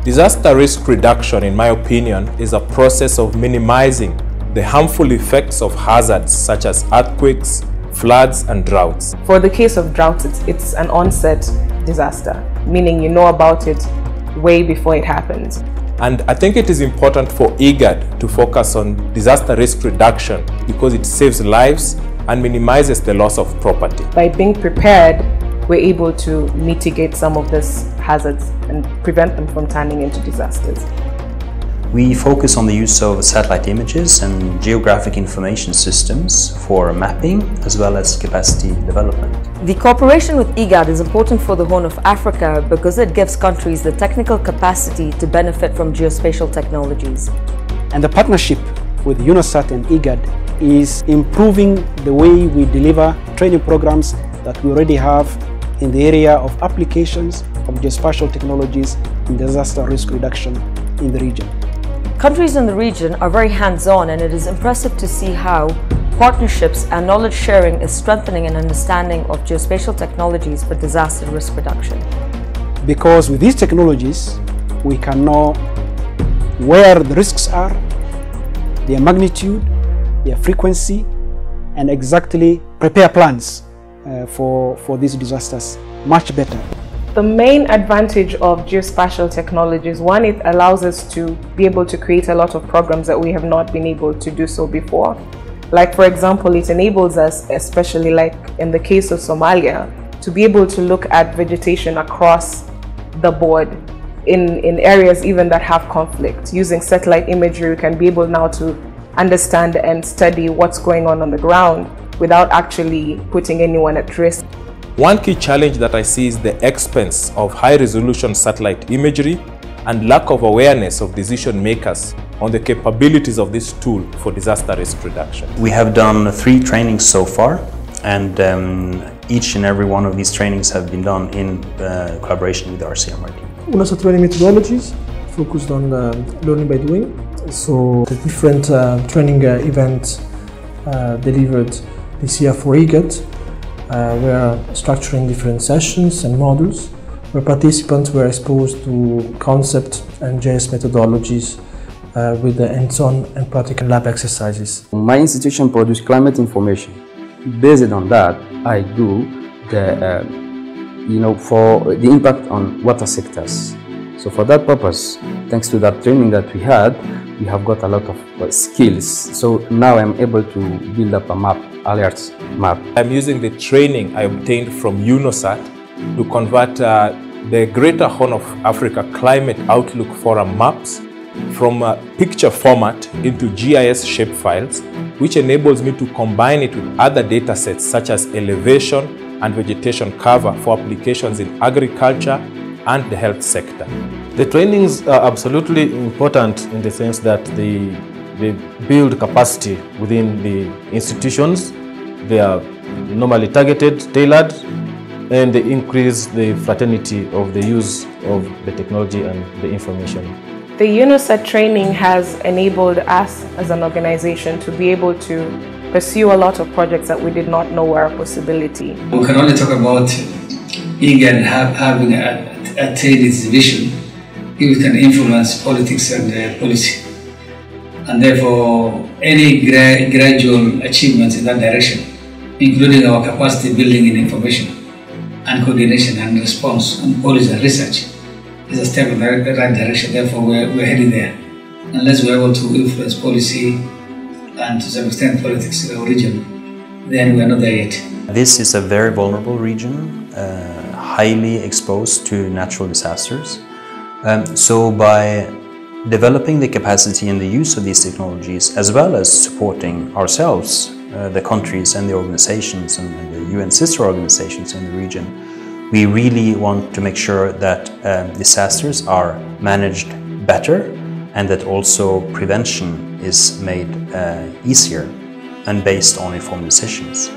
Disaster risk reduction, in my opinion, is a process of minimizing the harmful effects of hazards such as earthquakes, floods, and droughts. For the case of droughts, it's an onset disaster, meaning you know about it way before it happens. And I think it is important for IGAD to focus on disaster risk reduction because it saves lives and minimizes the loss of property. By being prepared, we're able to mitigate some of these hazards and prevent them from turning into disasters. We focus on the use of satellite images and geographic information systems for mapping as well as capacity development. The cooperation with IGAD is important for the Horn of Africa because it gives countries the technical capacity to benefit from geospatial technologies. And the partnership with UNOSAT and IGAD is improving the way we deliver training programs that we already have in the area of applications of geospatial technologies in disaster risk reduction in the region. Countries in the region are very hands-on, and it is impressive to see how partnerships and knowledge sharing is strengthening an understanding of geospatial technologies for disaster risk reduction. Because with these technologies, we can know where the risks are, their magnitude, their frequency, and exactly prepare plans for these disasters much better. The main advantage of geospatial technologies, one, it allows us to be able to create a lot of programs that we have not been able to do so before. Like, for example, it enables us, especially like in the case of Somalia, to be able to look at vegetation across the board in areas even that have conflict. Using satellite imagery, we can be able now to understand and study what's going on the ground without actually putting anyone at risk. One key challenge that I see is the expense of high-resolution satellite imagery and lack of awareness of decision makers on the capabilities of this tool for disaster risk reduction. We have done 3 trainings so far, and each and every one of these trainings have been done in collaboration with the RCMRD. UNOSAT training methodologies focused on learning by doing. So the different training events delivered this year for IGAD were structuring different sessions and modules where participants were exposed to concept and JS methodologies with the hands-on and practical lab exercises. My institution produces climate information. Based on that, I do the, for the impact on water sectors. So for that purpose, thanks to that training that we had, we have got a lot of skills. So now I'm able to build up a map, alerts map. I'm using the training I obtained from UNOSAT to convert the Greater Horn of Africa Climate Outlook Forum maps from a picture format into GIS shapefiles, which enables me to combine it with other data sets such as elevation and vegetation cover for applications in agriculture and the health sector. The trainings are absolutely important in the sense that they build capacity within the institutions. They are normally targeted, tailored, and they increase the fraternity of the use of the technology and the information. The UNOSAT training has enabled us as an organization to be able to pursue a lot of projects that we did not know were a possibility. We can only talk about IGAD having attained its vision if it can influence politics and policy. And therefore, any gradual achievements in that direction, including our capacity building in information and coordination and response and policy and research, is a step in the right direction. Therefore, we're heading there. Unless we're able to influence policy and to some extent politics in our region, then we're not there yet. This is a very vulnerable region, highly exposed to natural disasters. So by developing the capacity and the use of these technologies, as well as supporting ourselves, the countries and the organizations and the UN sister organizations in the region, we really want to make sure that disasters are managed better and that also prevention is made easier and based on informed decisions.